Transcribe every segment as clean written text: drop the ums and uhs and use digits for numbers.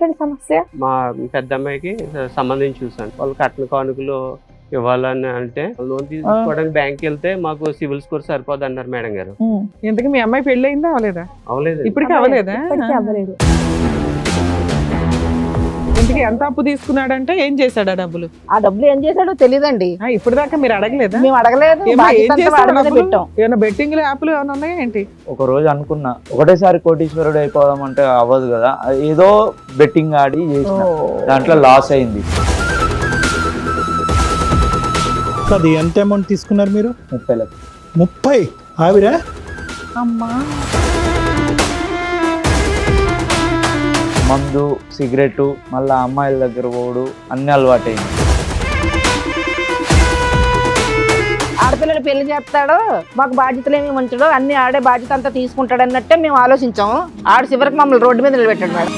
ఏంటండి సమస్య? మా పెద్ద అమ్మాయికి సంబంధించి చూసాను. వాళ్ళు కట్న కానుకలు ఇవ్వాలని అంటే లోన్ తీసుకోవడానికి బ్యాంక్ వెళ్తే మాకు సివిల్ స్కోర్ సరిపోదు అన్నారు మేడం గారు. ఇంతకీ మీ అమ్మాయి పెళ్లి అయిందా అవలేదా? అవలేదు. ఇప్పటికీ అవలేదా? అవ్వలేదు. ఇంతకీ ఎంత అప్పు తీసుకున్నాడంటే ఏం చేశాడు ఆ డబ్బులు? ఆ డబ్బులు ఏం చేశాడో తెలియదండి. ఇప్పుడు దాకా మీరు అడగలేదా? మేము అడగలేదు. ఏమైనా బెట్టింగ్ యాప్లు ఏమైనా ఉన్నాయా ఏంటి? ఒక రోజు అనుకున్నా ఒకటేసారి కోటీశ్వరుడు అయిపోదాం అంటే అవ్వదు కదా, ఏదో బెట్టింగ్ ఆడి చేసిన దాంట్లో లాస్ అయింది. అది ఎంత అమౌంట్ తీసుకున్నారు మీరు? 30 లక్షలు. 30? ఆవిడ అమ్మా మందు, సిగరెట్, మళ్ళా అమ్మాయిల దగ్గర పోడు అన్ని అలవాటైంది. ఆడపిల్లలు పెళ్లి చేస్తాడు, మాకు బాధ్యతలు ఏమి ఉంచడు, అన్ని ఆడే బాధ్యత అంతా తీసుకుంటాడు అన్నట్టే మేము ఆలోచించాము. ఆడ చివరికి మమ్మల్ని రోడ్డు మీద నిలబెట్టాడు మేడం.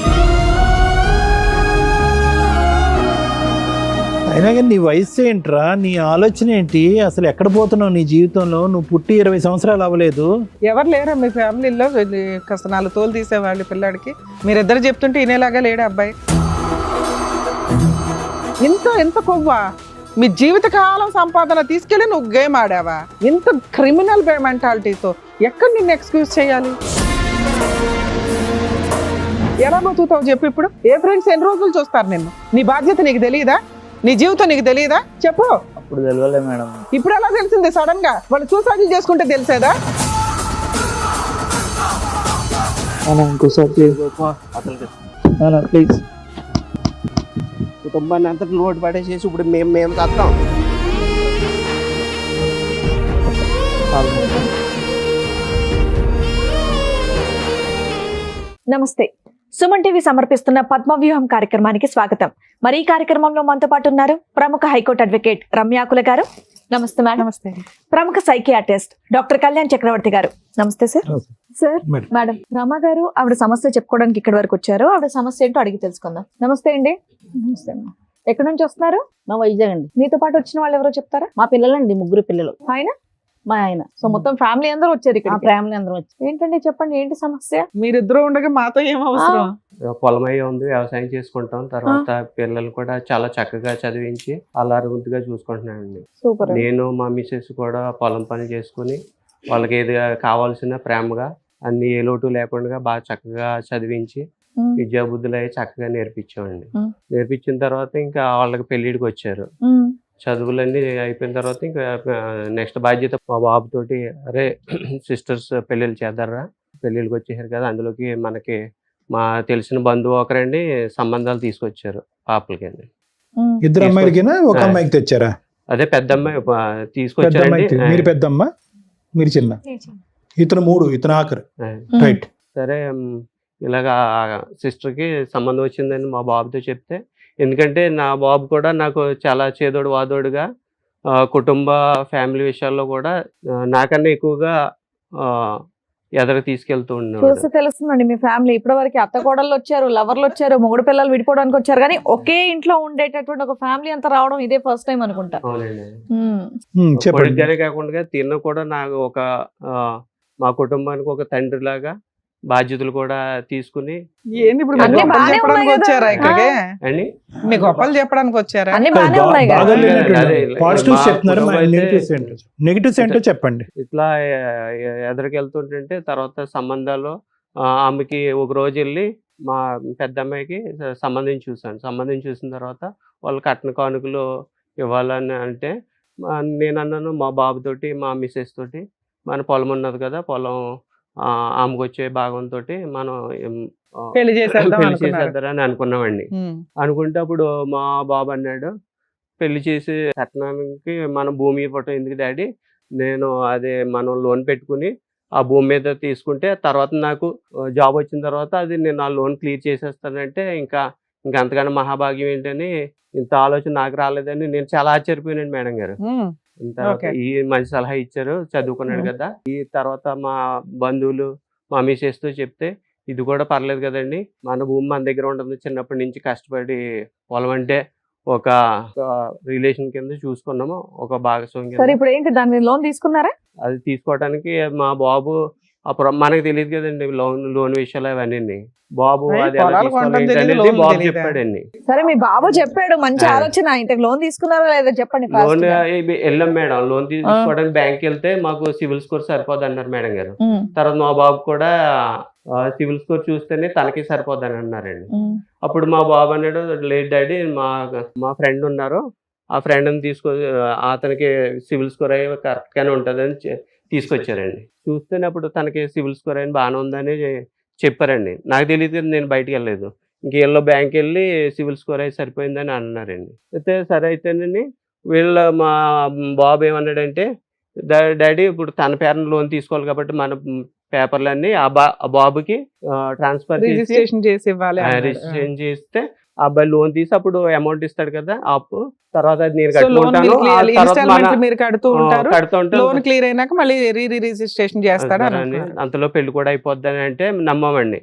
అయినా కానీ నీ వయసు ఏంట్రా, నీ ఆలోచన ఏంటి, అసలు ఎక్కడ పోతున్నావు నీ జీవితంలో? నువ్వు పుట్టి 20 సంవత్సరాలు అవ్వలేదు. ఎవరు లేరా మీ ఫ్యామిలీలో కాస్త 4 తోలు తీసేవాళ్ళు పిల్లాడికి? మీరిద్దరు చెప్తుంటే ఇనేలాగా లేడు అబ్బాయి. ఎంత కొవ్వా? మీ జీవితకాలం సంపాదన తీసుకెళ్ళి నువ్వు గేమ్ ఆడావా? ఇంత క్రిమినల్ మెంటాలిటీతో ఎక్కడ నిన్ను ఎక్స్క్యూజ్ చేయాలి? ఎలా బతుకుతావు చెప్పు? ఇప్పుడు ఏ ఫ్రెండ్స్ ఎన్ని రోజులు చూస్తారు నిన్ను? నీ బాధ్యత నీకు తెలియదా? నీ జీవితం నీకు తెలియదా? చెప్పు. అప్పుడు తెలియలే మేడం. ఇప్పుడు ఎలా తెలిసింది సడన్ గా? వాళ్ళు సూసైడ్ చేసుకుంటే తెలిసేదా? ఇంకోసారి ప్లీజ్. కుటుంబాన్ని అంతా లోటు పడేసేసి ఇప్పుడు మేము చేస్తాం. నమస్తే. సుమన్ టీవీ సమర్పిస్తున్న పద్మవ్యూహం కార్యక్రమానికి స్వాగతం. మరి ఈ కార్యక్రమంలో మనతో పాటు ఉన్నారు ప్రముఖ హైకోర్టు అడ్వకేట్ రమ్యాకుల గారు. నమస్తే మేడం. నమస్తే. ప్రముఖ సైకియాట్రిస్ట్ డాక్టర్ కళ్యాణ్ చక్రవర్తి గారు. నమస్తే సార్. సార్ మేడం రమ గారు ఆవిడ సమస్య చెప్పుకోవడానికి ఇక్కడి వరకు వచ్చారు. ఆవిడ సమస్య ఏంటో అడిగి తెలుసుకుందాం. నమస్తే అండి. నమస్తే. ఎక్కడి నుంచి వస్తున్నారు? మా వైజాగ్ అండి. మీతో పాటు వచ్చిన వాళ్ళు ఎవరో చెప్తారా? మా పిల్లలండి, 3 పిల్లలు. ఆయన మా ఆయన. సో మొత్తం ఫ్యామిలీ అందరూ వచ్చారు ఇక్కడ. ఫ్యామిలీ అందరం వచ్చి. ఏంటండి చెప్పండి, ఏంటి సమస్య? మీరిద్దరు ఉండగా మాతో ఏం అవసరం? పొలమయ్య ఉంది, వ్యవసాయం చేసుకుంటాం. తర్వాత పిల్లలు కూడా చాలా చక్కగా చదివించి అల్లారుముద్దుగా చూసుకుంటున్నానండి. సూపర్. నేను మా మిస్సెస్ కూడా పొలం పని చేసుకుని వాళ్ళకి ఏది కావాల్సిన ప్రేమగా అన్ని ఏ లోటు లేకుండా బాగా చక్కగా చదివించి విద్యా బుద్ధులు అవి చక్కగా నేర్పించామండి. నేర్పించిన తర్వాత ఇంకా వాళ్ళకి పెళ్లిడికి వచ్చారు. చదువులన్నీ అయిపోయిన తర్వాత ఇంకా నెక్స్ట్ బాధ్యత మా బాబుతోటి, అరే సిస్టర్స్ పెళ్ళిళ్ళు చేద్దారా, పెళ్ళిళ్ళకి వచ్చేసారు కదా, అందులోకి మనకి మా తెలిసిన బంధువు ఒకరండి సంబంధాలు తీసుకొచ్చారు పాపలకి. ఇద్దరు అమ్మాయిలకినా ఒక అమ్మాయికి తెచ్చారా? అదే పెద్ద అమ్మాయి తీసుకొచ్చారండి. మీరు పెద్దమ్మ, మీరు చిన్న, ఇతను 3, ఇతను ఆఖరు. రైట్. సరే ఇలాగా సిస్టర్కి సంబంధం వచ్చిందని మా బాబుతో చెప్తే, ఎందుకంటే నా బాబు కూడా నాకు చాలా చేదోడు వాదోడుగా కుటుంబ ఫ్యామిలీ విషయాల్లో కూడా నాకన్నా ఎక్కువగా ఎదరికి తీసుకెళ్తూ ఉన్నాడు. చూసి తెలుస్తుందండి మీ ఫ్యామిలీ. ఇప్పటి వరకు అత్త కోడళ్ళు వచ్చారు, లవర్లు వచ్చారు, మొగుడు పిల్లలు విడిపోవడానికి వచ్చారు, కానీ ఒకే ఇంట్లో ఉండేటటువంటి ఒక ఫ్యామిలీ అంతా రావడం ఇదే ఫస్ట్ టైం అనుకుంటా. అవునండి. కొడుకుగానే కాకుండా తిన్న కూడా నాకు ఒక మా కుటుంబానికి ఒక తండ్రి లాగా బాధ్యతలు కూడా తీసుకుని. ఏంటి ఇప్పుడు చెప్పడానికి వచ్చారా ఇక్కడికి? మీ గొప్పలు చెప్పడానికి వచ్చారా? నెగటివ్స్ ఏంటో చెప్పండి. ఇట్లా ఎదరికి వెళ్తుంటే తర్వాత సంబంధాలు ఆమెకి ఒక రోజు వెళ్ళి మా పెద్ద అమ్మాయికి సంబంధించి చూసాను. సంబంధించి చూసిన తర్వాత వాళ్ళు కట్న కానుకలు ఇవ్వాలని అంటే నేను అన్నాను మా బాబుతోటి, మా మిస్సెస్ తోటి, మన పొలం ఉన్నది కదా, పొలం ఆమెకు వచ్చే భాగంతో మనం పెళ్లి చేసేద్దారని అనుకున్నామండి. అనుకుంటే అప్పుడు మా బాబు అన్నాడు, పెళ్లి చేసి కట్నానికి మన భూమి ఇవ్వటం ఎందుకు డాడీ, నేను అదే మనం లోన్ పెట్టుకుని ఆ భూమి మీద తీసుకుంటే తర్వాత నాకు జాబ్ వచ్చిన తర్వాత అది నేను ఆ లోన్ క్లియర్ చేసేస్తానంటే ఇంకా అంతకన్నా మహాభాగ్యం ఏంటని, ఇంత ఆలోచన నాకు రాలేదని నేను చాలా ఆశ్చర్యపోయానండి మేడం గారు. ఈ మంచి సలహా ఇచ్చారు, చదువుకున్నాడు కదా. ఈ తర్వాత మా బంధువులు మా మిసెస్ తో చెప్తే, ఇది కూడా పర్లేదు కదండి, మన భూమి మన దగ్గర ఉంటుంది, చిన్నప్పటి నుంచి కష్టపడి పొలం అంటే ఒక రిలేషన్ కింద చూసుకున్నాము, ఒక భాగస్వామి. ఇప్పుడు ఏంటి దాని లోన్ తీసుకున్నారా? అది తీసుకోవడానికి మా బాబు అప్పుడు మనకు తెలియదు కదండి లోన్ విషయాలు అవన్నీ. బాబు అయ్య, అది ఎలా పొలాలు తీసుకోవాలి కొనడం ఏంటి తెలీదు, అనేది లోన్లు బాబు తెలీదా? చెప్పాడండి. సరే మీ బాబు చెప్పాడు, మంచి ఆ. ఆలోచన. ఇంతకు లోన్ తీసుకున్నారా లేదా చెప్పండి fast లోన్ గా. వెళ్ళాం మేడం. లోన్ తీసుకోవడానికి బ్యాంక్ వెళ్తే మాకు సివిల్ స్కోర్ సరిపోదు అన్నారు మేడం గారు. తర్వాత మా బాబు కూడా సివిల్ స్కోర్ చూస్తేనే తనకి సరిపోద్ది అని అన్నారండి. అప్పుడు మా బాబు అన్నాడు, లేదు డాడీ, మా ఫ్రెండ్ ఉన్నారు, ఆ ఫ్రెండ్ని అతనికి సివిల్ స్కోర్ అయ్యి కరెక్ట్గానే ఉంటుందని తీసుకొచ్చారండి. చూస్తేనే అప్పుడు తనకి సివిల్ స్కోర్ అయిన బాగానే ఉందని చెప్పారండి. నాకు తెలియదు కదా, నేను బయటికి వెళ్ళలేదు. ఇంకేళ్ళో బ్యాంక్ వెళ్ళి సివిల్ స్కోర్ అయి సరిపోయిందని అన్నారండి. అయితే సరే అయితేనండి, మా బాబు ఏమన్నాడంటే, డాడీ ఇప్పుడు తన పేరున లోన్ తీసుకోవాలి కాబట్టి మన పేపర్లన్నీ ఆ బాబుకి ట్రాన్స్ఫర్ చేసి రిజిస్ట్రేషన్ చేసి ఇవ్వాలి అన్నాడు. రిజిస్ట్రేషన్ చేస్తే ఆ అబ్బాయి లోన్ తీసి అప్పుడు అమౌంట్ ఇస్తాడు కదా అప్పు, తర్వాత అది నేను సో లోన్ కట్టుకుంటాను. ఆ తర్వాత ఇన్స్టాల్మెంట్ మీరు కడుతూ ఉంటారు, కడుతూ ఉంటాను. లోన్ క్లియర్ అయినాక మళ్ళీ రిజిస్ట్రేషన్ చేస్తాడు అని అన్నారు. అంతలో పెళ్లి కూడా అయిపోద్దని అంటే నమ్మామండి.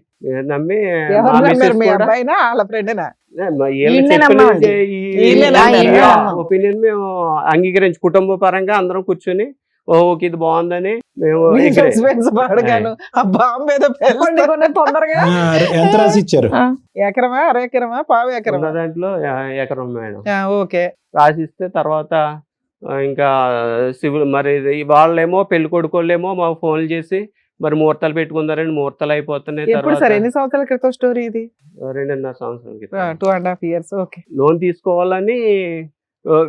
నమ్మి ఎవరు మా నమ్మారు? మిస్సెస్ మీ కూడా అబ్బాయినా వాళ్ళ ఫ్రెండ్నా? ఈయన్నే నమ్మామండి. ఈయన్నే నమ్మారు. ఒపీనియన్ మేము అంగీకరించి కుటుంబ పరంగా అందరం కూర్చొని ఓకే ఇది బాగుందని మేము మీ agree. suspense పాడగాను. ఆ బాంబు మీద చెప్పండి కొన్ని తొందరగా. ఎంత రాసి ఇచ్చారు? ఎకరమా, అర ఎకరమా, పావు ఉన్న ఎకరమా? దాంట్లో ఎకరం మేడం ఓకే. రాసిస్తే తర్వాత ఇంకా సివిల్ మరి వాళ్ళేమో పెళ్లి కొడుకోళ్ళేమో మాకు ఫోన్లు చేసి మరి ముహూర్తాలు పెట్టుకున్నారండి. ముహూర్తాలు అయిపోతున్నాయి. ఎప్పుడు సార్, ఎన్ని సంవత్సరాల క్రితం స్టోరీ ఇది? 2.5 సంవత్సరాల క్రితం 2.5 years. ఓకే. లోన్ తీసుకోవాలని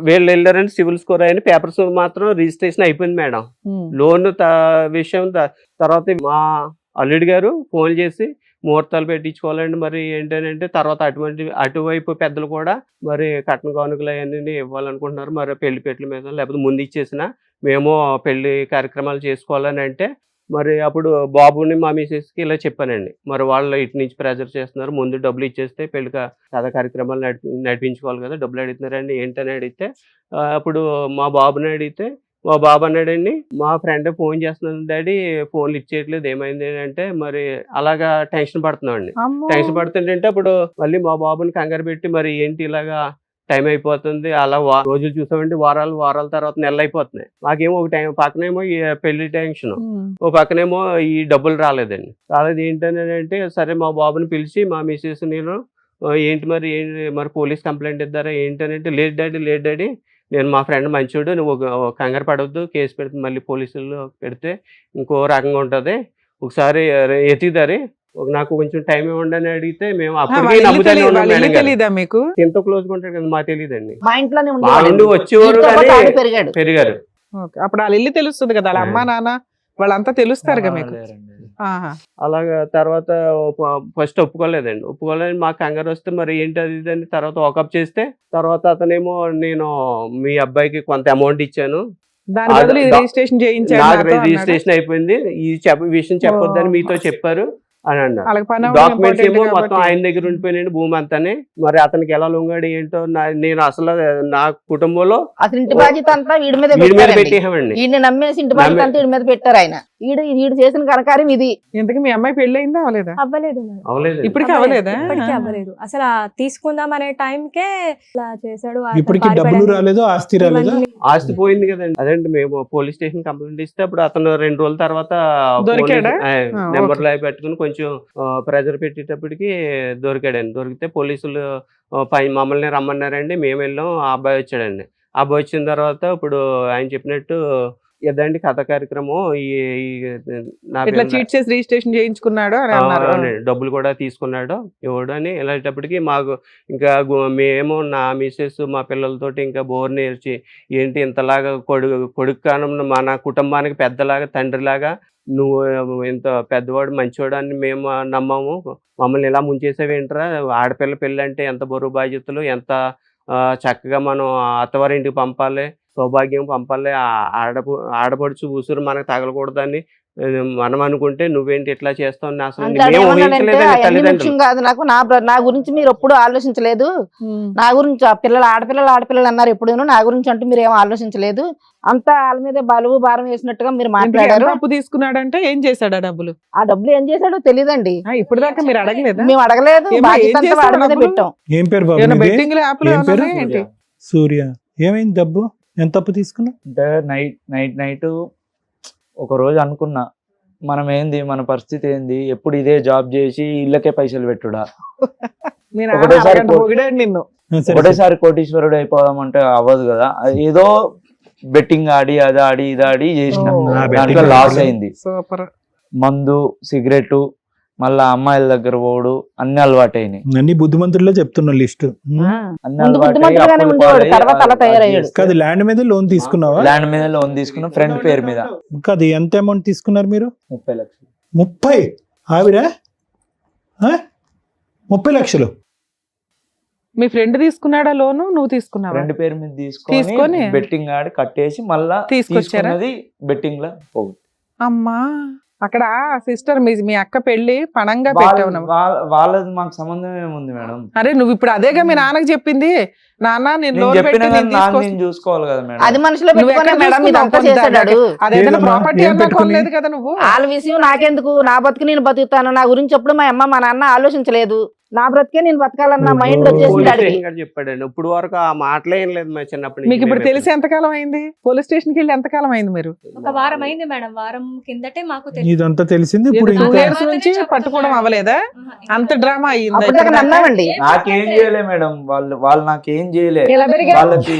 వీళ్ళు వెళ్ళారని సివిల్ స్కోర్ అయిన పేపర్స్ మాత్రం రిజిస్ట్రేషన్ అయిపోయింది మేడం. లోన్ విషయం తర్వాత మా అల్లుడి గారు ఫోన్ చేసి ముహూర్తాలు పెట్టించుకోవాలండి మరి ఏంటంటే తర్వాత అటువైపు పెద్దలు కూడా మరి కట్న కానుకలు అవన్నీ ఇవ్వాలనుకుంటున్నారు. మరి పెళ్లి పెట్ల మీద లేకపోతే ముందు ఇచ్చేసిన మేము పెళ్లి కార్యక్రమాలు చేసుకోవాలని అంటే మరి అప్పుడు బాబుని మా మిసెస్కి ఇలా చెప్పానండి. మరి వాళ్ళు ఇటు నుంచి ప్రెజర్ చేస్తున్నారు, ముందు డబ్బులు ఇచ్చేస్తే పెళ్లి కథ కార్యక్రమాలు నడిపించుకోవాలి కదా, డబ్బులు అడుగుతున్నారండి ఏంటని అడిగితే అప్పుడు మా బాబుని అడిగితే మా బాబు అన్నాడండి, మా ఫ్రెండ్ ఫోన్ చేస్తున్నాను డాడీ, ఫోన్లు ఇచ్చేయట్లేదు ఏమైంది అంటే మరి అలాగా టెన్షన్ పడుతున్నామండి. టెన్షన్ పడుతుంటే అప్పుడు మళ్ళీ మా బాబుని కంగారు పెట్టి మరి ఏంటి ఇలాగా టైం అయిపోతుంది, అలా రోజులు చూసామంటే వారాల తర్వాత నెలలు అయిపోతున్నాయి. మాకేమో ఒక టైం పక్కనేమో ఈ పెళ్లి టెన్షన్, ఓ పక్కనేమో ఈ డబ్బులు రాలేదు ఏంటని అంటే సరే మా బాబుని పిలిచి మా మిసెస్ నేను ఏంటి మరి పోలీస్ కంప్లైంట్ ఇద్దారా ఏంటనంటే లేదు డాడీ నేను మా ఫ్రెండ్ మంచోడు, నువ్వు కంగారు పడవద్దు, కేసు పెడితే మళ్ళీ పోలీసులు పెడితే ఇంకో రకంగా ఉంటుంది, ఒకసారి ఎత్తిదారి నాకు కొంచెం టైం ఇవ్వండి అని అడిగితే మేము అప్పటికే నమ్ముతానే ఉన్నాం మేడం గారు. తెలీదా మీకు? ఎంతో క్లోజ్ గా ఉంటాడు కదా, మాకు తెలియదండి. మా ఇంట్లోనే మా నుండి వచ్చేవారు కానీ పెరిగాడు. పెరిగారు. ఓకే. అప్పుడు వాళ్ళ ఇల్లు తెలుస్తుంది కదా, వాళ్ళ అమ్మా నాన్న వాళ్ళంతా తెలుస్తారుగా మీకు. ఆహా. అలాగా తర్వాత ఫస్ట్ ఒప్పుకోలేదండి. మాకు కంగారు వస్తే మరి ఏంటి అది ఇది అని తర్వాత వాకప్ చేస్తే తర్వాత అతనేమో నేను మీ అబ్బాయికి కొంత అమౌంట్ ఇచ్చాను, దాని బదులు ఇది రిజిస్ట్రేషన్ చేయించాడు నాకు నాతో అన్నాడా? రిజిస్ట్రేషన్ అయిపోయింది, ఈ విషయం చెప్పొద్దని మీతో చెప్పారు అని అన్నారు. వాళ్ళకి పని అవ్వడం డాక్యుమెంట్స్ important ఏమో మొత్తం కాబట్టి. ఆయన దగ్గర ఉండిపోయినాడు భూమి అంతానే. మరి అతనికి ఎలా లొంగాడు ఏంటో నేను అసలు నా కుటుంబంలో అసలు ఇంటి బాధ్యత అంతా వీడి మీద వీడి మీద పెట్టారండి. పెట్టేసామండి. వీడిని నమ్మేసి ఇంటి బాధ్యత అంతా వీడి మీద పెట్టారు ఆయన. వీడు చేసిన కనకార్యం ఇది. ఇంతకీ మీ అమ్మాయి పెళ్లి అయిందా అవలేదా? అవ్వలేదు మేడం. అవలేదు. ఇప్పటికీ అవలేదా? ఇప్పటికీ అవ్వలేదు. అసలు ఆ తీసుకుందాం అనే టైంకే ఇలా చేశాడు. ఆ ఇప్పటికి పారిపోయాడు. డబ్బులు రాలేదు, ఆస్తి రాలేదు. ఇవన్నీ ఆస్తి పోయింది కదండి. అదేంటి మేము పోలీస్ స్టేషన్ కంప్లైంట్ ఇస్తే అప్పుడు అతను 2 రోజుల తర్వాత దొరికాడా? నెంబర్ లో పెట్టుకుని కొంచెం ప్రెజర్ పెట్టేటప్పటికి దొరికాడండి. దొరికితే పోలీసులు మమ్మల్ని రమ్మన్నారండి. మేము వెళ్ళాం. ఆ అబ్బాయి వచ్చాడండి. ఆ అబ్బాయి వచ్చిన తర్వాత ఇప్పుడు ఆయన చెప్పినట్టు ఏదండి కథ కార్యక్రమం నా ఇట్లా పేరు చీట్ చేసి రిజిస్ట్రేషన్ చేయించుకున్నాడు అని అన్నారు. అవునండి. డబ్బులు కూడా తీసుకున్నాడు ఇవ్వడు అని వెళ్ళేటప్పటికి మాకు ఇంకా మేము నా మిసెస్ మా పిల్లలతోటి ఇంకా బోర్ నేర్చి ఏంటి ఇంతలాగా కొడుకు కానం మన కుటుంబానికి పెద్దలాగా తండ్రిలాగా నువ్వు ఇంత పెద్దవాడు మంచివాడు అని మేము నమ్మాము, మమ్మల్ని ఇలా ముంచేసావేంట్రా, ఆడపిల్ల పెళ్ళి అంటే ఎంత బరువు బాధ్యతలు, ఎంత చక్కగా మనం అత్తవారింటికి పంపాలి, సౌభాగ్యం పంపాలి, ఆడపడుచు ఉసురు మనకు తగలకూడదని మనం అనుకుంటే నువ్వేంటి ఇట్లా చేస్తావు అసలు అంటే మేము ఏమన్నాడంటే ఊహించలేదండి అవన్నీ తల్లిదండ్రులు. ముఖ్యం కాదు నాకు, నా గురించి మీరు ఎప్పుడు ఆలోచించలేదు, నా గురించి ఆడపిల్లలు అన్నారు ఎప్పుడూ, నా గురించి అంటూ మీరు ఏం ఆలోచించలేదు, అంతా వాళ్ళ మీద బలువు భారం వేసినట్టుగా మీరు మాట్లాడారు. అప్పు తీసుకున్నాడంటే ఏం చేశాడు ఆ డబ్బులు? ఆ డబ్బులు ఏం చేశాడో తెలియదండి. ఇప్పుడు దాకా మీరు అడగలేదా? మేము అడగలేదు, ఏమో, బాధ్యత ఏం అంతా చేశాడు వాడి మీద డబ్బులు? పెట్టాం. ఏం పేరు బాబు ఏమైనా మీది? బెట్టింగ్ యాప్లు ఏం పేరు? ఏంటి? సూర్య. ఏమైంది డబ్బు? ఎంత అప్పు తీసుకున్నావు? అంటే నైట్ ఒక రోజు అనుకున్నా మనం ఏంది, మన పరిస్థితి ఏంది, ఎప్పుడు ఇదే జాబ్ చేసి ఇళ్ళకే పైసలు పెట్టుడా, మీ నాన్న ఒకటేసారి అరగంట పొగిడాడు నిన్ను. ఒకటేసారి కోటీశ్వరుడు అయిపోదాం అంటే అవ్వదు కదా. ఏదో బెట్టింగ్ ఆడి అది ఆడి ఇది ఆడి చేసిన, దాంట్లో లాస్ అయింది. సూపర్. మందు, సిగరెట్, మళ్ళా అమ్మాయిల దగ్గర పోడు, అన్ని అలవాటు అయినాయి. అన్ని బుద్ధిమంతుల్లో చెప్తున్నా లిస్ట్. అన్ని ముందు అలవాటు బుద్ధిమంతుడుగానే ఉండేవాడు, తర్వాత అలా తయారయ్యాడు. కాదు, ల్యాండ్ మీద లోన్ తీసుకున్నావా? ల్యాండ్ మీద లోన్ తీసుకున్న, ఫ్రెండ్ పేరు మీద. కాదు, ఎంత అమౌంట్ తీసుకున్నారు మీరు? 30 లక్షలు. 30? ఆవిడ 30 లక్షలు? మీ ఫ్రెండ్ తీసుకున్నాడా లోను, నువ్వు తీసుకున్నావా? ఫ్రెండ్ పేరు మీద తీసుకొని తీసుకొని బెట్టింగ్ ఆడి కట్టేసి మళ్ళా తీసుకొచ్చారా? తీసుకున్నది బెట్టింగ్ లా పోగొట్టు. అమ్మా, అక్కడ సిస్టర్ మీ అక్క పెళ్లి పణంగా పెట్టావు నువ్వు. వాళ్ళది మాకు సంబంధం ఏముంది మేడం? అరే నువ్వు ఇప్పుడు అదేగా మీ నాన్నకి చెప్పింది, నాన్న నేను నేను లోన్ చెప్పిన పెట్టి కానీ నేను నాన్న తీసుకొస్తా. నేను చూసుకోవాలి కదా మేడం. అది మనసులో నువ్వు పెట్టుకునే ఎక్కడ మేడం ఇదంతా తీసుకున్నావు? చేశాడు. అదేదైనా లేదమ్మా, ప్రాపర్టీ ఏం అన్నా పెట్టుకుని? కొనలేదు కదా నువ్వు. వాళ్ళ విషయం నాకెందుకు, నా బతుకు నేను బతుకుతాను, నా గురించి ఎప్పుడు మా అమ్మ మా నాన్న ఆలోచించలేదు. నా బ్రతికే నేను బతకాలన్న మైండ్ వచ్చేసింది పోలీస్ అడిగి. స్టేషన్ గారు చెప్పాడండి. ఇప్పుడు వరకు ఆ మాటలే ఏం లేదు మరి చిన్నప్పటి నుంచి. మీకు ఇప్పుడు మేమే తెలిసి ఎంతకాలం అయింది? పోలీస్ స్టేషన్ కి వెళ్ళి ఎంతకాలం అయింది మీరు? ఒక వారం అయింది మేడం. వారం కిందటే మాకు తెలిసింది. ఇదంతా తెలిసింది ఇప్పుడు. 2 ఇంకా years నుంచి పట్టుకోవడం అవ్వలేదా? అంత డ్రామా అయ్యింది. అప్పటిదాకా నమ్మామండి. నాకేం చేయలే మేడం, వాళ్ళు నాకేం చేయలే. ఎలా పెరిగారు? వాళ్ళకి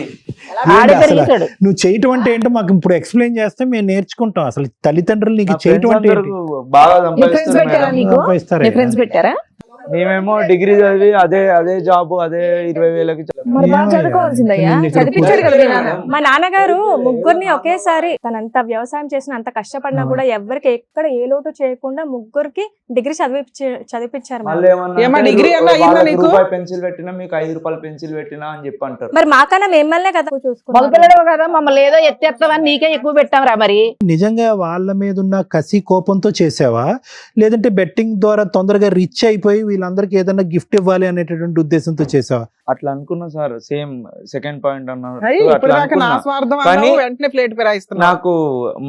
ఆడే ఏంటి అసలు? పెరిగేశాడు. నువ్వు చేయటం అంటే ఏంటో మాకు ఇప్పుడు ఎక్స్ప్లెయిన్ చేస్తే మేము నేర్చుకుంటాం. అసలు తల్లిదండ్రులు నీకు నా చేయటం friends అంటే ఏంటి? అందరూ బాగా ఫ్రెండ్స్ సంపాదిస్తారు పెట్టారా మేడం. నీకు? సంపాదిస్తారా? నీ ఫ్రెండ్స్ పెట్టారా? మేమేమో డిగ్రీ చదివి అదే జాబ్, అదే 20,000కి మరి బాగా ఏమయ్యా? చదువుకోవాల్సిందయ్యా, నేను ఇక్కడ చదివించాడు కదా మీ నాన్న. మా నాన్నగారు ముగ్గురిని ఒకేసారి తనంత వ్యవసాయం చేసిన అంత కష్టపడినా కూడా ఎవరికి ఎక్కడ ఏ లోటు చేయకుండా ముగ్గురికి డిగ్రీ చదివిపించారు మేడం. మళ్ళీ ఏమన్నా ఏమ్మా, అంటే డిగ్రీ అన్నా అయ్యిందా వాళ్ళకి నీకు? రూపాయి పెన్సిల్ పెట్టినా మీకు 5 రూపాయల పెన్సిల్ పెట్టినా అని చెప్పి అంటారు. మరి మాకన్నా మిమ్మల్నే కదా చూసుకున్నాం. మగపిల్లడు కదా, మమ్మల్ని ఏదో ఎత్తేస్తామని నీకే ఎక్కువ పెట్టాంరా మరి. నిజంగా వాళ్ళ మీద ఉన్న కసి కోపంతో చేసావా, లేదంటే బెట్టింగ్ ద్వారా తొందరగా రిచ్ అయిపోయి వీళ్ళందరికీ ఏదైనా గిఫ్ట్ ఇవ్వాలి అనేటటువంటి ఉద్దేశంతో చేసావా? అట్లా అనుకున్నా సార్. సేమ్ సెకండ్ పాయింట్ అన్నారు. అయ్యి, ఇప్పుడు అట్లా దాకా నా అనుకున్నా. స్వార్థం కానీ అన్నావు, వెంటనే ప్లేట్ ఫిరాయిస్తున్నావు. నాకు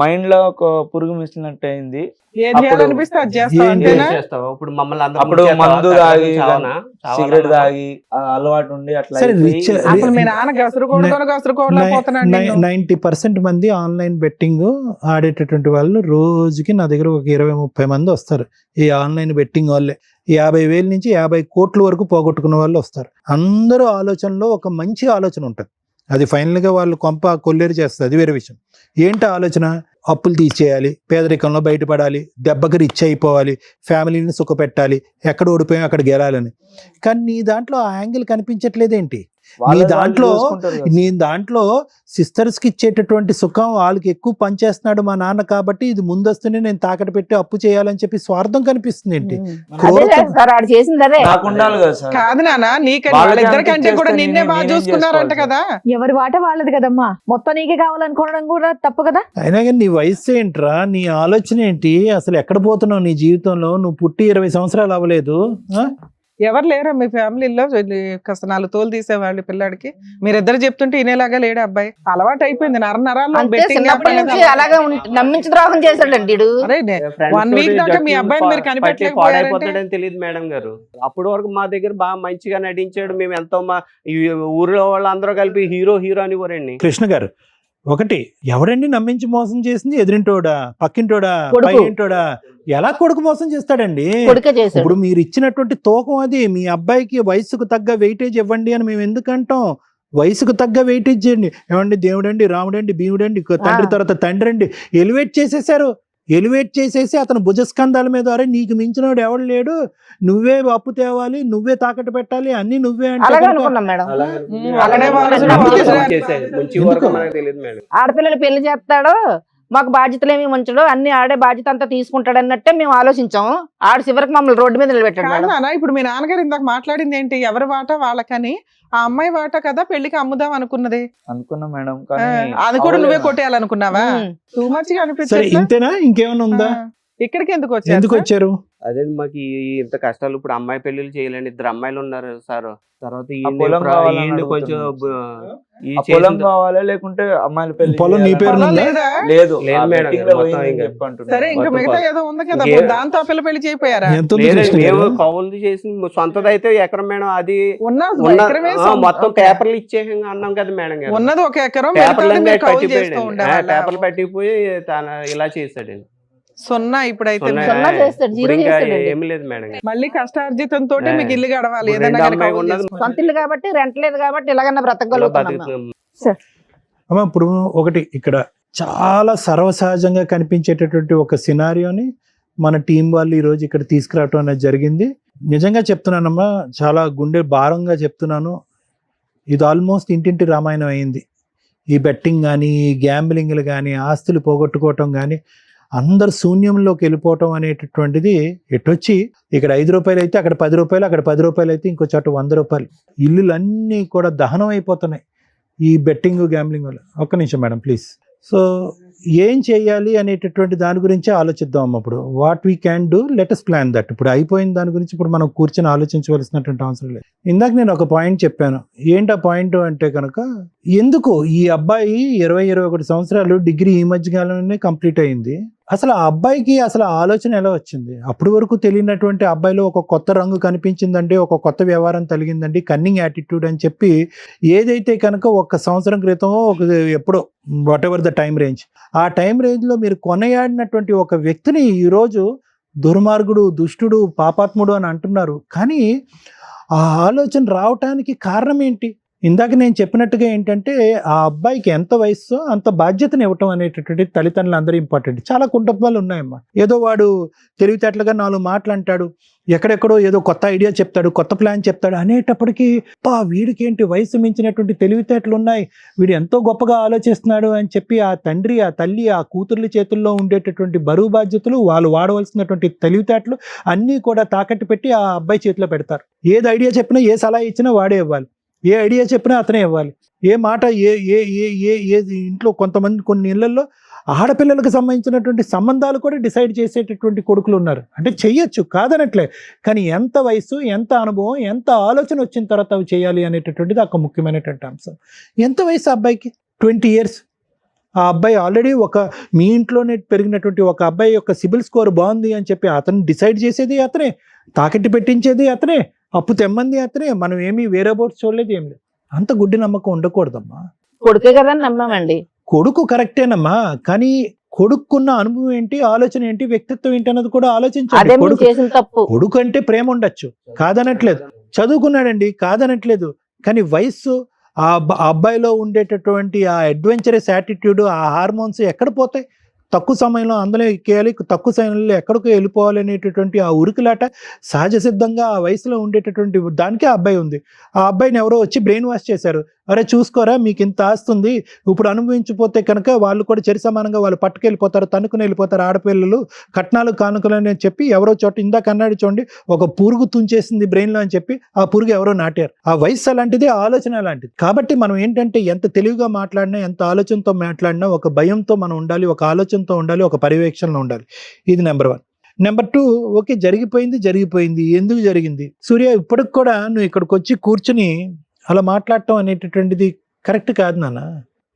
మైండ్ లో ఒక పురుగు మిసినట్టు అయింది. ఏం అప్పుడు చేయాలనిపిస్తే అది చేస్తావు, ఏంటి? అంతేనా? చేస్తావా? ఇప్పుడు మమ్మల్ని అందరూ అప్పుడు ముంచేస్తావా? మందు తాగి చావనా? సిగరెట్ చావాలన్నా? తాగి ఆ అలవాటు ఉండి అట్లా సరే, అయిపోయి రిచ్- అసలు మీ నాన్న గసరుకోవడం పోతున్నాడు నిన్ను. 90% మంది ఆన్లైన్ బెట్టింగ్ ఆడేటటువంటి వాళ్ళు రోజుకి నా దగ్గర ఒక 20-30 మంది వస్తారు. ఈ ఆన్లైన్ బెట్టింగ్ వాళ్ళే 50,000 నుంచి 50 కోట్ల వరకు పోగొట్టుకున్న వాళ్ళు వస్తారు. అందరూ ఆలోచనలో ఒక మంచి ఆలోచన ఉంటుంది. అది ఫైనల్ గా వాళ్ళు కొంప కొల్లేరు చేస్తుంది, అది వేరే విషయం. ఏంటి ఆలోచన? అప్పులు తీసేయాలి, పేదరికంలో బయటపడాలి, దెబ్బకి రిచ్ అయిపోవాలి, ఫ్యామిలీని సుఖపెట్టాలి, ఎక్కడ ఓడిపోయాం అక్కడ గెలాలని. కానీ నీ దాంట్లో ఆ యాంగిల్ కనిపించట్లేదేంటి? నీ దాంట్లో సిస్టర్స్ కి ఇచ్చేటటువంటి సుఖం వాళ్ళకి ఎక్కువ పనిచేస్తున్నాడు మా నాన్న, కాబట్టి ఇది ముందస్తునే నేను తాకట్టు పెట్టి అప్పు చేయాలని చెప్పి స్వార్థం కనిపిస్తుంది ఏంటి? అదే సార్ ఆడు చేసింది అదే. నాకు ఉండాలి కదా సార్. కాదు నాన్న, నీకంటే వాళ్ళకి వాళ్ళిద్దరికంటే కూడా అనిపించేస్తే నిన్నే బాగా నేనేం చూసుకున్నారంట చేసుకోవాలి కదా. ఎవరి వాట వాళ్ళది కదమ్మా, మొత్తం నీకే కావాలనుకోవడం కూడా తప్పు కదా. అయినా కానీ నీ వయసు ఏంట్రా, నీ ఆలోచన ఏంటి, అసలు ఎక్కడ పోతున్నావు నీ జీవితంలో? నువ్వు పుట్టి 20 సంవత్సరాలు అవ్వలేదు. ఎవరు లేరా మీ ఫ్యామిలీలో కాస్త 4 తోలు తీసేవాళ్ళు పిల్లాడికి? మీరిద్దరు చెప్తుంటే ఇనేలాగా లేడు అబ్బాయి. అలవాటు అయిపోయింది నరాల్లో అంతే, బెట్టింగ్. చిన్నప్పటి నుంచి అలాగే నమ్మించి ద్రోహం చేశాడండి ఈడు. అరే ఫ్రెండ్స్ 1 వీక్ తోటి దాకా మీ జట్లు అబ్బాయిని మీరు పట్టి కనిపెట్టలేకపోయారంటే పాడైపోతాడని తెలియదు మేడం గారు. అప్పటి వరకు మా దగ్గర బాగా మంచిగా నటించాడు. మేము ఎంతో మా ఈ ఊర్లో వాళ్ళందరూ కలిపి హీరో అని ఊరండి. కృష్ణ గారు, ఒకటి, ఎవడండి నమ్మించి మోసం చేసింది? ఎదురింటోడా, పక్కింటోడా, కొడుకు. పైంటోడా? ఎలా కొడుకు మోసం చేస్తాడండి? కొడుకే చేశాడు. ఇప్పుడు మీరు ఇచ్చినటువంటి తూకం అది. మీ అబ్బాయికి వయసుకు తగ్గ వెయిటేజ్ ఇవ్వండి అని మేము ఎందుకంటాం? వయసుకు తగ్గ వెయిటేజ్ చేయండి. ఏమండి, దేవుడండి, రాముడండి, భీముడండి, తండ్రి తర్వాత తండ్రి అండి, ఎలివేట్ చేసేసారు. ఎలివేట్ చేసేసి అతను భుజస్కంధాల మీద, అరే నీకు మించినోడు ఎవడు లేడు, నువ్వే అప్పు తేవాలి, నువ్వే తాకట్టు పెట్టాలి, అన్ని నువ్వే అంటే అలాగే కనుక అనుకున్నాం మేడం. అలాగే వాళ్ళు చేసేది మంచి వరకు మనకు తెలియదు మేడం. ఆడపిల్లలు పెళ్లి చేస్తాడో మాకు బాధ్యతలు ఏమి ఉంచడో, అన్ని ఆడే బాధ్యత అంతా తీసుకుంటాడు అన్నట్టే మేము ఆలోచించాము. ఆడ చివరికి మమ్మల్ని రోడ్డు మీద నిలబెట్టాడు కాదు మేడం. నాన్న, ఇప్పుడు మీ నాన్నగారు ఇందాక మాట్లాడింది ఏంటి? ఎవరి వాట వాళ్ళకని. ఆ అమ్మాయి వాట కదా పెళ్లికి అమ్ముదాం అనుకున్నది. అనుకున్నా మేడం, ఆ, కానీ అది కూడా నువ్వే అవ్వలేదు. కొట్టేయాలనుకున్నావా? టూ మచ్ గా సరే, అనిపించింది. ఇంతేనా? ఇంకేమైనా ఉందా? ఇక్కడికి ఎందుకు ఎందుకు వచ్చారు? వచ్చారు? అదే మాకు ఇంత కష్టాలు. ఇప్పుడు అమ్మాయి పెళ్లిళ్ళు చేయాలండి, 2 అమ్మాయిలు ఉన్నారు సార్. తర్వాత ఆ పొలం కావాలని ఈయన్ని కొంచెం ఈ ఆ పొలం చేసిన- కావాలా లేకుంటే అమ్మాయిల పెళ్లి పొలం నీ చేయాలా? పేరు పొలం ఉందా? లేదా? లేదు, లేదు ఆ మేడం, betting లో మొత్తం పోయిందని ఇంకా. చెప్పి అంటున్నారు. సరే, ఇంకా మొత్తం మిగతా ఏదో ఉంది కదా, ఇంకే- దాంతో ఆ పిల్ల పెళ్లి చేయిపోయారా? ఎంత ఉంది లేదండి, కృష్ణ మేము గారు? కౌలు చేసి సొంతదైతే ఎకరం మేడం. అది ఉన్న ఎకరమే సొంత. మొత్తం పేపర్లు ఇచ్చేసి అన్నాం కదా మేడం గారు. ఉన్నది ఒక ఎకరం, పేపర్లు మిగతాది మీరు కౌలు పట్టిపోయాడు, చేస్తూ ఉండేవాళ్ళా? పేపర్లు పట్టిపోయి తన ఇలా చేశాడండి. సున్నా ఇప్పుడైతే సున్నా. సున్నా చేస్తాడు, ఇప్పుడు జీరో ఇంకా చేస్తాడండి. ఏమీ లేదు మేడం. మళ్ళీ కష్టార్జితంతో మీకు ఇల్లు గడవాలి, ఇప్పుడు ఏదైనా రెండు కానీ అమ్మాయి కౌలు ఉన్నది. చేసుకొని. సొంత ఇల్లు కాబట్టి రెంట్ లేదు కాబట్టి ఇలాగన్నా ఇలా బ్రతకగలుగుతున్నాం. బతుకుతున్నాం. అమ్మ ఇప్పుడు ఒకటి ఇక్కడ చాలా సర్వసహజంగా కనిపించేటటువంటి ఒక సినారియోని మన టీం వాళ్ళు ఈరోజు ఇక్కడ తీసుకురావటం అనేది జరిగింది. నిజంగా చెప్తున్నానమ్మా, చాలా గుండె భారంగా చెప్తున్నాను. ఇది ఆల్మోస్ట్ ఇంటింటి రామాయణం అయింది. ఈ బెట్టింగ్ కానీ, ఈ గ్యాంబ్లింగ్లు కానీ, ఆస్తులు పోగొట్టుకోవటం కానీ, అందరు శూన్యంలోకి వెళ్ళిపోవటం అనేటటువంటిది ఎటొచ్చి ఇక్కడ 5 రూపాయలు అయితే అక్కడ 10 రూపాయలు, అక్కడ 10 రూపాయలు అయితే ఇంకో చోట 100 రూపాయలు. ఇల్లులన్నీ కూడా దహనం అయిపోతున్నాయి ఈ బెట్టింగ్ గ్యాంబ్లింగ్ వల్ల. ఒక్క నిమిషం మేడం ప్లీజ్. సో ఏం చేయాలి అనేటటువంటి దాని గురించి ఆలోచిద్దాం అమ్మ. ఇప్పుడు what we can do, let us plan that. ఇప్పుడు అయిపోయిన దాని గురించి ఇప్పుడు మనం కూర్చొని ఆలోచించవలసినటువంటి అవసరం లేదు. ఇందాక నేను ఒక పాయింట్ చెప్పాను. ఏంటి ఆ పాయింట్ అంటే కనుక, ఎందుకు ఈ అబ్బాయి 20-21 సంవత్సరాలు డిగ్రీ ఈ మధ్యకాలంలోనే కంప్లీట్ అయింది. అసలు ఆ అబ్బాయికి అసలు ఆలోచన ఎలా వచ్చింది? అప్పటి వరకు తెలియనటువంటి అబ్బాయిలో ఒక కొత్త రంగు కనిపించిందండి, ఒక కొత్త వ్యవహారం కలిగిందండి, కన్నింగ్ యాటిట్యూడ్ అని చెప్పి ఏదైతే కనుక 1 సంవత్సరం క్రితం ఎప్పుడో what ever the time range, ఆ టైం రేంజ్లో మీరు కొనయాడినటువంటి ఒక వ్యక్తిని ఈరోజు దుర్మార్గుడు, దుష్టుడు, పాపాత్ముడు అని అంటున్నారు. కానీ ఆ ఆలోచన రావటానికి కారణం ఏంటి? ఇందాక నేను చెప్పినట్టుగా ఏంటంటే, ఆ అబ్బాయికి ఎంత వయస్సో అంత బాధ్యతను ఇవ్వటం అనేటటువంటి తల్లిదండ్రులు అందరూ ఇంపార్టెంట్. చాలా కుటుంబాలు ఉన్నాయమ్మా. ఏదో వాడు తెలివితేటలుగా 4 మాటలు అంటాడు, ఎక్కడెక్కడో ఏదో కొత్త ఐడియా చెప్తాడు, కొత్త ప్లాన్ చెప్తాడు అనేటప్పటికీ వీడికి ఏంటి వయసు మించినటువంటి తెలివితేటలు ఉన్నాయి, వీడు ఎంతో గొప్పగా ఆలోచిస్తున్నాడు అని చెప్పి ఆ తండ్రి, ఆ తల్లి, ఆ కూతుర్ల చేతుల్లో ఉండేటటువంటి బరువు బాధ్యతలు, వాళ్ళు వాడవలసినటువంటి తెలివితేటలు అన్నీ కూడా తాకట్టు పెట్టి ఆ అబ్బాయి చేతిలో పెడతారు. ఏది ఐడియా చెప్పినా, ఏ సలహా ఇచ్చినా వాడే ఇవ్వాలి, ఏ ఐడియా చెప్పినా అతనే ఇవ్వాలి, ఏ మాట ఏ ఇంట్లో కొంతమంది కొన్ని ఇళ్లలో ఆడపిల్లలకు సంబంధించినటువంటి సంబంధాలు కూడా డిసైడ్ చేసేటటువంటి కొడుకులు ఉన్నారు. అంటే చెయ్యొచ్చు, కాదనట్లే, కానీ ఎంత వయసు, ఎంత అనుభవం, ఎంత ఆలోచన వచ్చిన తర్వాత అవి చేయాలి అనేటటువంటిది ఒక ముఖ్యమైనటువంటి అంశం. ఎంత వయసు అబ్బాయికి? 20 years. ఆ అబ్బాయి ఆల్రెడీ మీ ఇంట్లోనే పెరిగినటువంటి ఒక అబ్బాయి యొక్క సిబిల్ స్కోర్ బాగుంది అని చెప్పి అతను డిసైడ్ చేసేది అతనే, తాకట్టు పెట్టించేది అతనే, అప్పు తెమ్మంది అతనే. మనం ఏమీ వేరే బోర్డ్స్ చూడలేదు, ఏం లేదు. అంత గుడ్డి నమ్మకం ఉండకూడదమ్మా. కొడుకే కదా నమ్మామండి. కొడుకు కరెక్టేనమ్మా, కానీ కొడుకున్న అనుభవం ఏంటి, ఆలోచన ఏంటి, వ్యక్తిత్వం ఏంటి అన్నది కూడా అదే ఆలోచించాలి. మేము కొడుకు చేసిన తప్పు. కొడుకు అంటే ప్రేమ ఉండొచ్చు, కాదనట్లేదు, చదువుకున్నాడండి, కాదనట్లేదు, కానీ వయస్సు, ఆ అబ్బాయిలో ఉండేటటువంటి ఆ అడ్వెంచరస్ యాటిట్యూడ్, ఆ హార్మోన్స్ ఎక్కడ పోతాయి? తక్కువ సమయంలో అందులో ఎక్కేయాలి, తక్కువ సమయంలో ఎక్కడికో వెళ్ళిపోవాలి అనేటటువంటి ఆ ఉరుకులాట సహజ సిద్ధంగా ఆ వయసులో ఉండేటటువంటి దానికే ఆ అబ్బాయి ఉంది. ఆ అబ్బాయిని ఎవరో వచ్చి బ్రెయిన్ వాష్ చేశారు. అరే చూసుకోరా, మీకు ఇంత ఆస్తుంది, ఇప్పుడు అనుభవించిపోతే కనుక వాళ్ళు కూడా చెరి సమానంగా వాళ్ళు పట్టుకెళ్ళిపోతారు, తనుకుని వెళ్ళిపోతారు ఆడపిల్లలు, కట్నాలు కానుకలు అని చెప్పి ఎవరో చోట ఇందాక అన్నాడు చూడండి, ఒక పురుగు తుంచేసింది బ్రెయిన్లో అని చెప్పి ఆ పురుగు ఎవరో నాటారు. ఆ వయసు అలాంటిది, ఆలోచన అలాంటిది. కాబట్టి మనం ఏంటంటే ఎంత తెలివిగా మాట్లాడినా, ఎంత ఆలోచనతో మాట్లాడినా ఒక భయంతో మనం ఉండాలి, ఒక ఆలోచనతో ఉండాలి, ఒక పర్యవేక్షణలో ఉండాలి. ఇది నెంబర్ 1. నెంబర్ 2, ఓకే జరిగిపోయింది, ఎందుకు జరిగింది? సూర్య, ఇప్పటికి కూడా నువ్వు ఇక్కడికి వచ్చి కూర్చుని అలా మాట్లాడటం అనేటటువంటిది కరెక్ట్ కాదు నాన్న.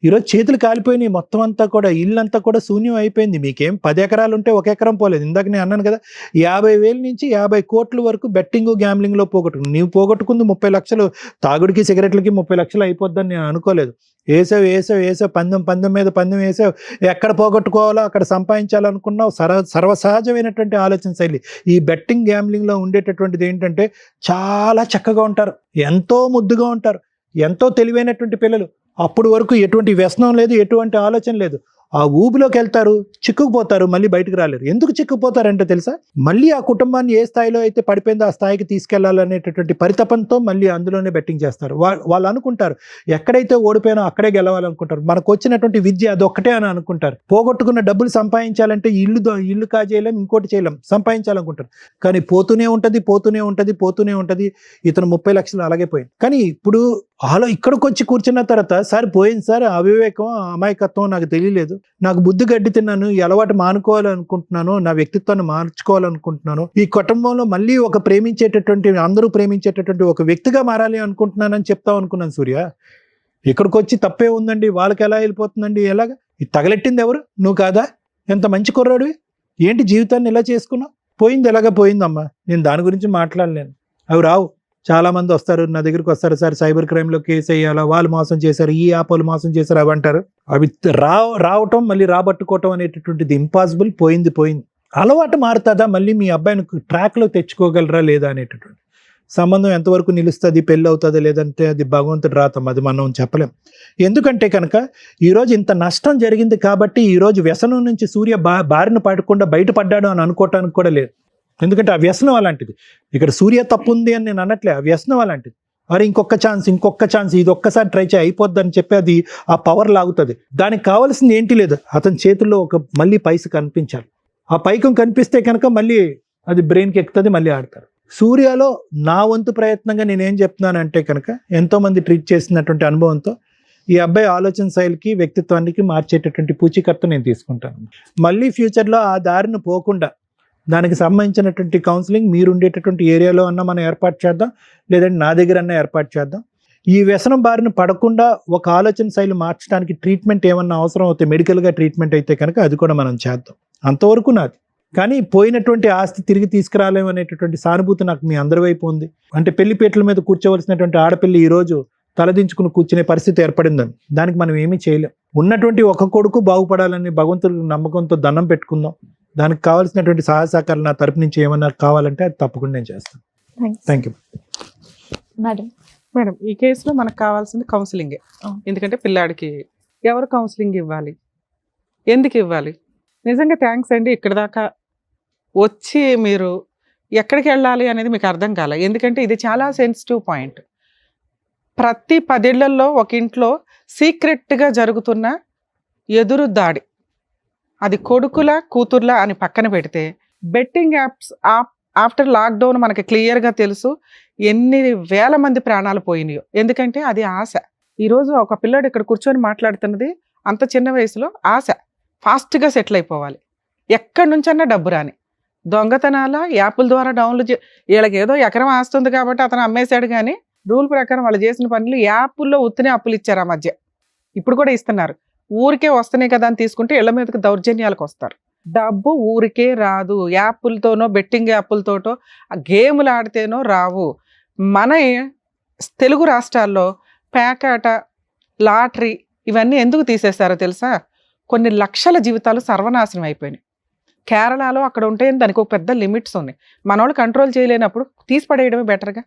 ఈరోజు చేతులు కాలిపోయినాయి, మొత్తం అంతా కూడా ఇల్లంతా కూడా శూన్యం అయిపోయింది. మీకేం 10 ఎకరాలు ఉంటే 1 ఎకరం పోలేదు. ఇందాక నేను అన్నాను కదా, 50,000 నుంచి 50 కోట్ల వరకు బెట్టింగ్ గ్యాంబ్లింగ్లో పోగొట్టుకుని, నీవు పోగొట్టుకుంది 30 లక్షలు, తాగుడికి సిగరెట్లకి 30 లక్షలు అయిపోద్దని నేను అనుకోలేదు. వేసావు పందెం మీద పందెం వేసావు, ఎక్కడ పోగొట్టుకోవాలో అక్కడ సంపాదించాలనుకున్నావు. సర్వసహజమైనటువంటి ఆలోచన శైలి. ఈ బెట్టింగ్ గ్యాంబ్లింగ్లో ఉండేటటువంటిది ఏంటంటే, చాలా చక్కగా ఉంటారు, ఎంతో ముద్దుగా ఉంటారు, ఎంతో తెలివైనటువంటి పిల్లలు. అప్పుడు వరకు ఎటువంటి వ్యసనం లేదు, ఎటువంటి ఆలోచన లేదు. ఆ ఊబిలోకి వెళ్తారు, చిక్కుకుపోతారు, మళ్ళీ బయటకు రాలేరు. ఎందుకు చిక్కుపోతారంటే తెలుసా? మళ్ళీ ఆ కుటుంబాన్ని ఏ స్థాయిలో అయితే పడిపోయిందో ఆ స్థాయికి తీసుకెళ్లాలనేటటువంటి పరితపంతో మళ్ళీ అందులోనే బెట్టింగ్ చేస్తారు. వాళ్ళు అనుకుంటారు ఎక్కడైతే ఓడిపోయినా అక్కడే గెలవాలనుకుంటారు. మనకు వచ్చినటువంటి విద్య అదొక్కటే అని అనుకుంటారు. పోగొట్టుకున్న డబ్బులు సంపాదించాలంటే ఇల్లు కాజేయలేం, ఇంకోటి చేయలేం, సంపాదించాలనుకుంటారు. కానీ పోతూనే ఉంటది. ఇతను 30 లక్షలు అలాగే పోయింది. కానీ ఇప్పుడు ఇక్కడికి వచ్చి కూర్చున్న తర్వాత, సార్ పోయింది సార్, అవివేకం, అమాయకత్వం, నాకు తెలియలేదు, నాకు బుద్ధి గడ్డి తిన్నాను, ఈ అలవాటు మానుకోవాలనుకుంటున్నాను, నా వ్యక్తిత్వాన్ని మార్చుకోవాలనుకుంటున్నాను, ఈ కుటుంబంలో మళ్ళీ అందరూ ప్రేమించేటటువంటి ఒక వ్యక్తిగా మారాలి అనుకుంటున్నానని చెప్తాం అనుకున్నాను. సూర్య, ఇక్కడికి వచ్చి తప్పే ఉందండి, వాళ్ళకి ఎలా వెళ్ళిపోతుందండి, ఎలాగా? ఇది తగలెట్టింది ఎవరు? నువ్వు కాదా? ఎంత మంచి కుర్రాడివి, ఏంటి జీవితాన్ని ఇలా చేసుకున్నావు? పోయింది ఎలాగా పోయిందమ్మా. నేను దాని గురించి మాట్లాడలేను. అవి రావు. చాలా మంది వస్తారు నా దగ్గరికి వస్తారు, సార్ సైబర్ క్రైమ్లో కేసు వేయాలా, వాళ్ళు మోసం చేశారు, ఈ యాప్ వాళ్ళు మోసం చేశారు, అవి అంటారు. అవి రావటం మళ్ళీ రాబట్టుకోవటం అనేటటువంటిది ఇంపాసిబుల్. పోయింది. అలవాటు మారుతుందా, మళ్ళీ మీ అబ్బాయిని ట్రాక్లో తెచ్చుకోగలరా లేదా అనేటటువంటి సంబంధం ఎంతవరకు నిలుస్తుంది, పెళ్ళి అవుతుందా లేదంటే అది భగవంతుడు రాతం, అది మనం చెప్పలేం. ఎందుకంటే కనుక ఈరోజు ఇంత నష్టం జరిగింది కాబట్టి ఈరోజు వ్యసనం నుంచి సూర్య బారిన పడకుండా బయటపడ్డాడు అని అనుకోవటానికి కూడా లేదు. ఎందుకంటే ఆ వ్యసనం అలాంటిది. ఇక్కడ సూర్య తప్పు ఉంది అని నేను అనట్లే, ఆ వ్యసనం అలాంటిది. మరి ఇంకొక ఛాన్స్ ఇది ఒక్కసారి ట్రై చేయి అయిపోద్దని చెప్పి అది ఆ పవర్ లాగుతుంది. దానికి కావాల్సింది ఏంటి లేదు, అతని చేతుల్లో మళ్ళీ పైస కనిపించాలి. ఆ పైకం కనిపిస్తే కనుక మళ్ళీ అది బ్రెయిన్కి ఎక్కుతుంది, మళ్ళీ ఆడతారు. సూర్యలో నా వంతు ప్రయత్నంగా నేనేం చెప్తున్నానంటే కనుక ఎంతోమంది ట్రీట్ చేసినటువంటి అనుభవంతో ఈ అబ్బాయి ఆలోచన శైలికి వ్యక్తిత్వానికి మార్చేటటువంటి పూచీకర్త నేను తీసుకుంటాను. మళ్ళీ ఫ్యూచర్లో ఆ దారిని పోకుండా దానికి సంబంధించినటువంటి కౌన్సిలింగ్ మీరు ఉండేటటువంటి ఏరియాలో అన్నా మనం ఏర్పాటు చేద్దాం, లేదంటే నా దగ్గర అన్నా ఏర్పాటు చేద్దాం. ఈ వ్యసనం బారిన పడకుండా ఒక ఆలోచన శైలి మార్చడానికి ట్రీట్మెంట్ ఏమన్నా అవసరం అవుతే, మెడికల్గా ట్రీట్మెంట్ అయితే కనుక అది కూడా మనం చేద్దాం. అంతవరకు నాది. కానీ పోయినటువంటి ఆస్తి తిరిగి తీసుకురాలేమనేటటువంటి సానుభూతి నాకు మీ అందరి వైపు ఉంది. అంటే పెళ్లిపేటల మీద కూర్చోవలసినటువంటి ఆడపిల్లి ఈరోజు తలదించుకుని కూర్చునే పరిస్థితి ఏర్పడిందని, దానికి మనం ఏమీ చేయలేం. ఉన్నటువంటి ఒక కొడుకు బాగుపడాలని భగవంతుడి నమ్మకంతో దండం పెట్టుకుందాం. దానికి కావాల్సినటువంటి సహాయ సహకారాలు నా తరపు నుంచి ఏమన్నా కావాలంటే అది తప్పకుండా నేను చేస్తాను. Thank you madam. ఈ కేసులో మనకు కావాల్సింది కౌన్సిలింగే. ఎందుకంటే పిల్లాడికి ఎవరు కౌన్సిలింగ్ ఇవ్వాలి, ఎందుకు ఇవ్వాలి? నిజంగా థ్యాంక్స్ అండి. ఇక్కడ దాకా వచ్చి మీరు ఎక్కడికి వెళ్ళాలి అనేది మీకు అర్థం కాలే. ఎందుకంటే ఇది చాలా సెన్సిటివ్ పాయింట్. ప్రతి 10 ఏళ్లలో ఒక ఇంట్లో సీక్రెట్గా జరుగుతున్న ఎదురు దాడి, అది కొడుకుల కూతుర్ల అని పక్కన పెడితే, బెట్టింగ్ యాప్స్ ఆఫ్టర్ లాక్డౌన్ మనకి క్లియర్గా తెలుసు ఎన్ని వేల మంది ప్రాణాలు పోయినాయో. ఎందుకంటే అది ఆశ. ఈరోజు ఒక పిల్లాడు ఇక్కడ కూర్చొని మాట్లాడుతున్నది అంత చిన్న వయసులో ఆశ, ఫాస్ట్గా సెటిల్ అయిపోవాలి, ఎక్కడి నుంచన్నా డబ్బు రాని. దొంగతనాల యాప్ల ద్వారా డౌన్లోడ్ వీళ్ళకి ఏదో ఎకరం ఆస్తుంది కాబట్టి అతను అమ్మేశాడు, కానీ రూల్ ప్రకారం వాళ్ళు చేసిన పనులు యాప్ల్లో ఉత్తినే అప్పులు ఇచ్చారు. ఆ మధ్య ఇప్పుడు కూడా ఇస్తున్నారు. ఊరికే వస్తున్నాయి కదా అని తీసుకుంటే ఇళ్ల మీదకి దౌర్జన్యాలకు వస్తారు. డబ్బు ఊరికే రాదు, యాప్లతోనో బెట్టింగ్ యాప్లతోటో గేములు ఆడితేనో రావు. మన తెలుగు రాష్ట్రాల్లో పేకాట, లాటరీ ఇవన్నీ ఎందుకు తీసేశారో తెలుసా? కొన్ని లక్షల జీవితాలు సర్వనాశనం అయిపోయినాయి. కేరళలో అక్కడ ఉంటే దానికి ఒక పెద్ద లిమిట్స్ ఉన్నాయి. మనోళ్ళు కంట్రోల్ చేయలేనప్పుడు తీసి పడేయడమే బెటర్గా,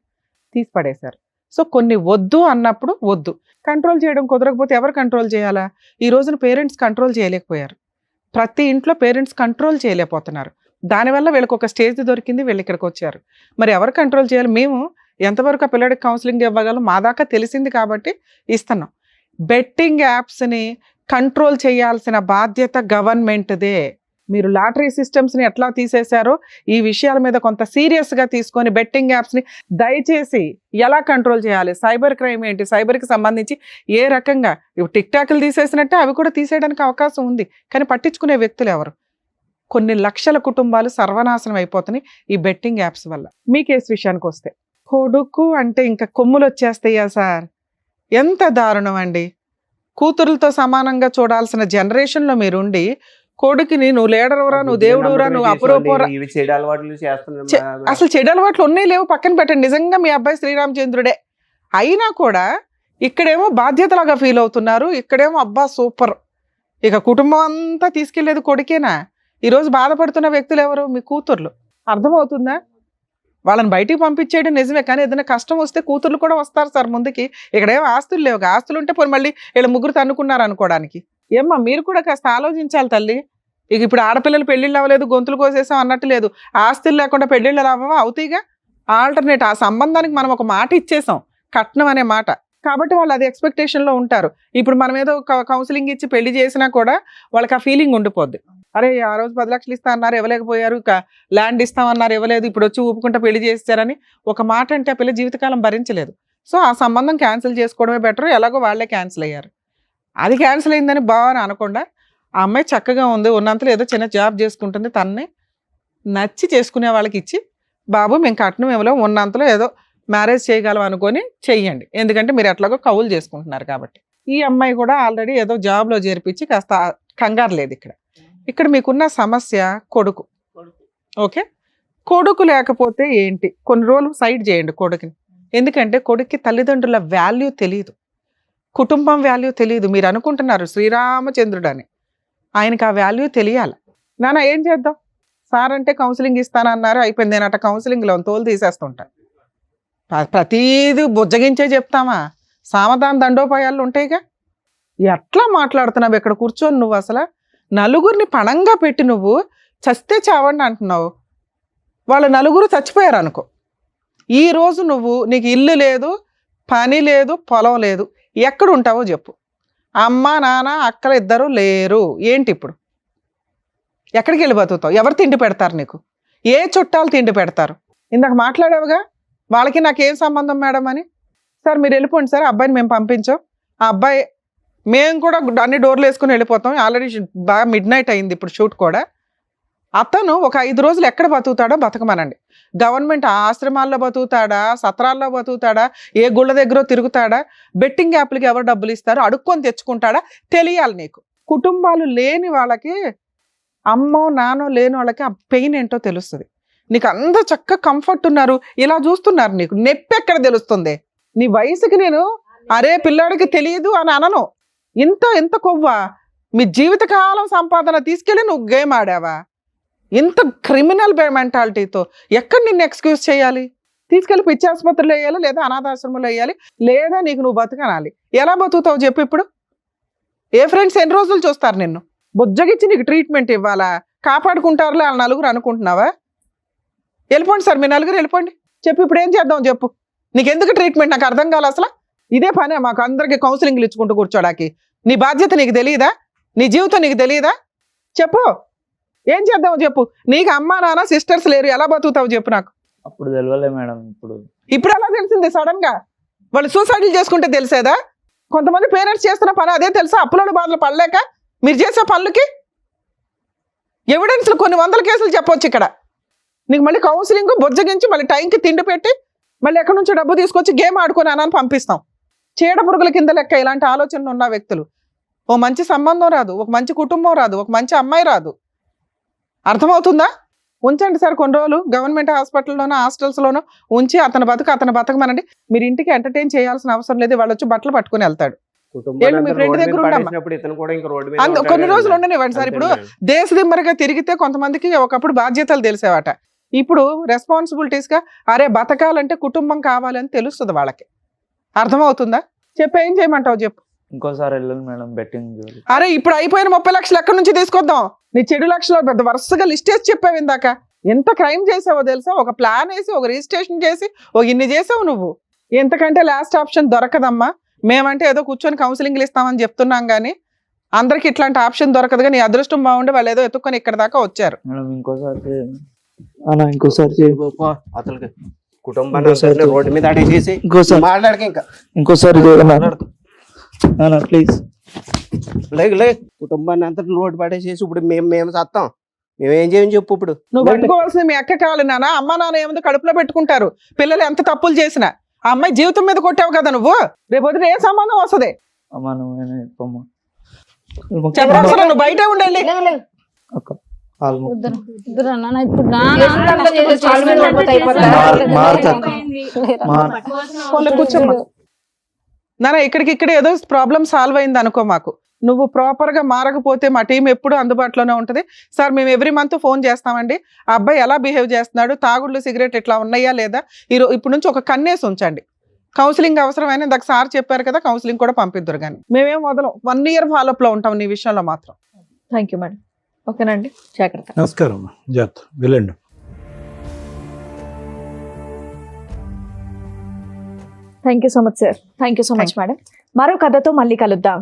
తీసి పడేశారు. సో కొన్ని వద్దు అన్నప్పుడు వద్దు. కంట్రోల్ చేయడం కుదరకపోతే ఎవరు కంట్రోల్ చేయాలా? ఈ రోజున పేరెంట్స్ కంట్రోల్ చేయలేకపోయారు. ప్రతి ఇంట్లో పేరెంట్స్ కంట్రోల్ చేయలేకపోతున్నారు. దానివల్ల వీళ్ళకి ఒక స్టేజ్ దొరికింది, వీళ్ళు ఇక్కడికి వచ్చారు. మరి ఎవరు కంట్రోల్ చేయాలి? మేము ఎంతవరకు ఆ పిల్లడికి కౌన్సిలింగ్ ఇవ్వగలం మా దాకా తెలిసింది కాబట్టి ఇస్తున్నాం. బెట్టింగ్ యాప్స్ని కంట్రోల్ చేయాల్సిన బాధ్యత గవర్నమెంట్దే. మీరు లాటరీ సిస్టమ్స్ని ఎట్లా తీసేశారో ఈ విషయాల మీద కొంత సీరియస్గా తీసుకొని బెట్టింగ్ యాప్స్ని దయచేసి ఎలా కంట్రోల్ చేయాలి, సైబర్ క్రైమ్ ఏంటి, సైబర్కి సంబంధించి ఏ రకంగా టిక్ టాక్లు తీసేసినట్టే అవి కూడా తీసేయడానికి అవకాశం ఉంది. కానీ పట్టించుకునే వ్యక్తులు ఎవరు? కొన్ని లక్షల కుటుంబాలు సర్వనాశనం అయిపోతున్నాయి ఈ బెట్టింగ్ యాప్స్ వల్ల. మీ కేసు విషయానికి వస్తే, కొడుకు అంటే ఇంకా కొమ్ములు వచ్చేస్తాయా సార్? ఎంత దారుణం అండి. కూతురులతో సమానంగా చూడాల్సిన జనరేషన్లో మీరుండి కొడుకుని నువ్వు లీడరురా, నువ్వు దేవుడురా, నువ్వు అపురూపరా. అసలు చెడు అలవాట్లు ఉన్నాయి లేవు పక్కన పెట్టండి. నిజంగా మీ అబ్బాయి శ్రీరామచంద్రుడే అయినా కూడా ఇక్కడేమో బాధ్యతలాగా ఫీల్ అవుతున్నారు, ఇక్కడేమో అబ్బా సూపర్. ఇక కుటుంబం అంతా తీసుకెళ్లేది కొడుకేనా? ఈరోజు బాధపడుతున్న వ్యక్తులు ఎవరు? మీ కూతుర్లు. అర్థమవుతుందా? వాళ్ళని బయటికి పంపించేయడం నిజమే, కానీ ఏదైనా కష్టం వస్తే కూతుర్లు కూడా వస్తారు సార్ ముందుకి. ఇక్కడేమో ఆస్తులు లేవు, ఆస్తులు ఉంటే పోయి మళ్ళీ వీళ్ళ ముగ్గురు తన్నుకున్నారు అనుకోవడానికి. ఏమ్మా మీరు కూడా కాస్త ఆలోచించాలి తల్లి. ఇక ఇప్పుడు ఆడపిల్లలు పెళ్ళిళ్ళు అవ్వలేదు, గొంతులు కోసేసాం అన్నట్టు లేదు. ఆస్తులు లేకుండా పెళ్ళిళ్ళు అవ్వవా? అవుతాయిగా. ఆల్టర్నేట్ ఆ సంబంధానికి మనం ఒక మాట ఇచ్చేసాం, కట్నం అనే మాట. కాబట్టి వాళ్ళు అది ఎక్స్పెక్టేషన్లో ఉంటారు. ఇప్పుడు మనం ఏదో కౌన్సిలింగ్ ఇచ్చి పెళ్లి చేసినా కూడా వాళ్ళకి ఆ ఫీలింగ్ ఉండిపోద్ది. అరే ఆ రోజు 10 లక్షలు ఇస్తా అన్నారు ఇవ్వలేకపోయారు, ల్యాండ్ ఇస్తామన్నారు ఇవ్వలేదు, ఇప్పుడు వచ్చి ఊపుకుంటా పెళ్లి చేస్తారని ఒక మాట అంటే ఆ పిల్ల జీవితకాలం భరించలేదు. సో ఆ సంబంధం క్యాన్సిల్ చేసుకోవడమే బెటర్. ఎలాగో వాళ్ళే క్యాన్సిల్ అయ్యారు. అది క్యాన్సిల్ అయిందని బాగా అనకుండా ఆ అమ్మాయి చక్కగా ఉంది, ఉన్నంతలో ఏదో చిన్న జాబ్ చేసుకుంటుంది, తనని నచ్చి చేసుకునే వాళ్ళకి ఇచ్చి బాబు మేము కట్నం ఇవ్వలేము, ఉన్నంతలో ఏదో మ్యారేజ్ చేయగలం అనుకొని చెయ్యండి. ఎందుకంటే మీరు ఎట్లాగో కౌలు చేసుకుంటున్నారు కాబట్టి. ఈ అమ్మాయి కూడా ఆల్రెడీ ఏదో జాబ్లో చేర్పించి కాస్త కంగారు లేదు. ఇక్కడ మీకున్న సమస్య కొడుకు. ఓకే, కొడుకు లేకపోతే ఏంటి? కొన్ని రోజులు సైడ్ చేయండి కొడుకుని. ఎందుకంటే కొడుక్కి తల్లిదండ్రుల వాల్యూ తెలియదు, కుటుంబం వాల్యూ తెలియదు. మీరు అనుకుంటున్నారు శ్రీరామచంద్రుడు అని, ఆయనకి ఆ వాల్యూ తెలియాలి. నాన్న ఏం చేద్దాం? సార్ అంటే కౌన్సిలింగ్ ఇస్తానన్నారు, అయిపోయింది. నేను అట్ట కౌన్సిలింగ్లో తోలు తీసేస్తుంటా. ప్రతీది బుజ్జగించే చెప్తామా? సామధాన దండోపాయాలు ఉంటాయిగా. ఎట్లా మాట్లాడుతున్నావు ఇక్కడ కూర్చొని? నువ్వు అసలు నలుగురిని పణంగా పెట్టి నువ్వు చస్తే చావండి అంటున్నావు. వాళ్ళ నలుగురు చచ్చిపోయారు అనుకో. ఈ రోజు నువ్వు, నీకు ఇల్లు లేదు, పని లేదు, పొలం లేదు, ఎక్కడ ఉంటావో చెప్పు. అమ్మ నాన్న అక్కలు ఇద్దరు లేరు, ఏంటి ఇప్పుడు? ఎక్కడికి వెళ్ళి బతుకుతావు? ఎవరు తిండి పెడతారు నీకు? ఏ చుట్టాలు తిండి పెడతారు? ఇందాక మాట్లాడావుగా, వాళ్ళకి నాకేం సంబంధం మేడం అని. సార్ మీరు వెళ్ళిపోండి సార్, అబ్బాయిని మేము పంపించాం. ఆ అబ్బాయి, మేము కూడా అన్ని డోర్లు వేసుకుని వెళ్ళిపోతాం. ఆల్రెడీ బాగా మిడ్ నైట్ అయింది ఇప్పుడు షూట్ కూడా. అతను ఒక 5 రోజులు ఎక్కడ బతుకుతాడో బతకమనండి. గవర్నమెంట్ ఆశ్రమాల్లో బతుకుతాడా, సత్రాల్లో బతుకుతాడా, ఏ గుళ్ళ దగ్గర తిరుగుతాడా, బెట్టింగ్ యాప్లకి ఎవరు డబ్బులు ఇస్తారో అడుక్కొని తెచ్చుకుంటాడా తెలియాలి నీకు. కుటుంబాలు లేని వాళ్ళకి, అమ్మో నానో లేని వాళ్ళకి ఆ పెయిన్ ఏంటో తెలుస్తుంది. నీకు అంత చక్కగా కంఫర్ట్ ఉన్నారు, ఇలా చూస్తున్నారు, నీకు నొప్పి ఎక్కడ తెలుస్తుంది? నీ వయసుకి నేను అరే పిల్లాడికి తెలియదు అని అనను. ఇంత కొవ్వా? మీ జీవితకాలం సంపాదన తీసుకెళ్ళి నువ్వు గేమ్ ఆడావా? ఇంత క్రిమినల్ మెంటాలిటీతో ఎక్కడ నిన్ను ఎక్స్క్యూజ్ చేయాలి? తీసుకెళ్ళి పిచ్చి ఆసుపత్రులు వేయాలి, లేదా అనాథాశ్రమంలో వేయాలి, లేదా నీకు నువ్వు బతకనాలి. ఎలా బతుకుతావు చెప్పు ఇప్పుడు? ఏ ఫ్రెండ్స్ ఎన్ని రోజులు చూస్తారు నిన్ను? బుజ్జగిచ్చి నీకు ట్రీట్మెంట్ ఇవ్వాలా? కాపాడుకుంటారులే వాళ్ళ నలుగురు అనుకుంటున్నావా? వెళ్ళిపోండి సార్, మీ నలుగురు వెళ్ళిపోండి. చెప్పు ఇప్పుడు ఏం చేద్దాం చెప్పు. నీకు ఎందుకు ట్రీట్మెంట్ నాకు అర్థం కావాలి అసలు. ఇదే పనే మాకు అందరికి కౌన్సిలింగ్లు ఇచ్చుకుంటూ కూర్చోడానికి. నీ బాధ్యత నీకు తెలియదా? నీ జీవితం నీకు తెలియదా? చెప్పు ఏం చేద్దాం చెప్పు. నీకు అమ్మా నాన్న సిస్టర్స్ లేరు, ఎలా బతుకుతావు చెప్పు నాకు. అప్పుడు తెలియలే మేడం. ఇప్పుడు ఎలా తెలిసింది సడన్ గా? వాళ్ళు సూసైడ్లు చేసుకుంటే తెలిసేదా? కొంతమంది పేరెంట్స్ చేస్తున్న పని అదే తెలుసా? అప్పులోని బాధలు పడలేక మీరు చేసే పనులకి ఎవిడెన్స్లు కొన్ని 100 కేసులు చెప్పొచ్చు ఇక్కడ. నీకు మళ్ళీ కౌన్సిలింగ్ బొజ్జగించి మళ్ళీ టైంకి తిండి పెట్టి మళ్ళీ ఎక్కడి నుంచో డబ్బు తీసుకొచ్చి గేమ్ ఆడుకొని అని పంపిస్తాం. చీడ పురుగుల కింద లెక్క ఇలాంటి ఆలోచనలు ఉన్న వ్యక్తులు. ఓ మంచి సంబంధం రాదు, ఒక మంచి కుటుంబం రాదు, ఒక మంచి అమ్మాయి రాదు. అర్థమవుతుందా? ఉంచండి సార్ కొన్ని రోజులు గవర్నమెంట్ హాస్పిటల్లోనో హాస్టల్స్లోనో ఉంచి అతను బతకమనండి. మీరు ఇంటికి ఎంటర్టైన్ చేయాల్సిన అవసరం లేదు. వాళ్ళు వచ్చి బట్టలు పట్టుకుని వెళ్తాడు. మీ ఫ్రెండ్ దగ్గర ఉండమ్మా, కొన్ని రోజులు ఉండనివ్వండి సార్. ఇప్పుడు దేశదిమ్మరిగా తిరిగితే కొంతమందికి ఒకప్పుడు బాధ్యతలు తెలిసేవాట. ఇప్పుడు రెస్పాన్సిబిలిటీస్ గా అరే బతకాలంటే కుటుంబం కావాలని తెలుస్తుంది వాళ్ళకి. అర్థమవుతుందా? చెప్పు ఏం చేయమంటావు చెప్పు. ఇంకోసారి వెళ్ళాలి మేడం బెట్టింగ్. అరే ఇప్పుడు అయిపోయిన 30 లక్షలు ఎక్కడి నుంచి తీసుకొద్దాం? నీ చెడు లక్షలు పెద్ద వరుసగా లిస్ట్ వేసి చెప్పావు ఇందాక. ఎంత క్రైమ్ చేసావో తెలుసా? ఒక ప్లాన్ వేసి, ఒక రిజిస్ట్రేషన్ చేసి, ఇన్ని చేసావు నువ్వు. ఎంతకంటే లాస్ట్ ఆప్షన్ దొరకదమ్మా. మేమంటే ఏదో కూర్చొని కౌన్సిలింగ్లు ఇస్తామని చెప్తున్నాం కానీ అందరికి ఇట్లాంటి ఆప్షన్ దొరకదుగా. నీ అదృష్టం బాగుండి వాళ్ళు ఏదో ఎత్తుక్కొని ఇక్కడ దాకా వచ్చారు. మేడం ఇంకోసారి అసలు కుటుంబాన్ని రోడ్డు మీద అడేసేసి మాట్లాడక ఇంకా ఇంకోసారి ప్లీజ్ లే కుటుంబాన్ని అంతా రోడ్డు పడేసేసి ఇప్పుడు మేము సత్తాం. మేమేం చేయని చెప్పు. ఇప్పుడు నువ్వు పట్టుకోవాల్సిన మీ అక్క కావాలి నాన్న. అమ్మ నాన్న ఏముందో కడుపులో పెట్టుకుంటారు. పిల్లలు ఎంత తప్పులు చేసినా ఆ అమ్మాయి జీవితం మీద కొట్టావు కదా నువ్వు. రేపు వదిన ఏ సంబంధం వస్తుంది? చెప్పాల్సిన నువ్వు బయట ఉండాలి. కూర్చోమ్మా నాన్న. ఇక్కడికిక్కడ ఏదో ప్రాబ్లం సాల్వ్ అయింది అనుకో. మాకు నువ్వు ప్రాపర్ గా మారకపోతే మా టీం ఎప్పుడు అందుబాటులోనే ఉంటుంది సార్. మేము ఎవ్రీ మంత్ ఫోన్ చేస్తామండి. ఆ అబ్బాయి ఎలా బిహేవ్ చేస్తున్నాడు, తాగుళ్ళు సిగరెట్ ఇట్లా ఉన్నాయా లేదా, ఇప్పుడు నుంచి ఒక కన్నేసి ఉంచండి. కౌన్సిలింగ్ అవసరమైన ఇందాక సార్ చెప్పారు కదా, కౌన్సిలింగ్ కూడా పంపిద్దరు. కానీ మేమేం వదలం. 1 year ఫాలోఅప్ లో ఉంటాం నీ విషయంలో మాత్రం. Thank you madam. ఓకేనండి, జాగ్రత్త. నమస్కారం. జాగ్రత్త, వెళ్ళండి. Thank you so much sir. Thank you so much madam. మరో కథతో మళ్ళీ కలుద్దాం.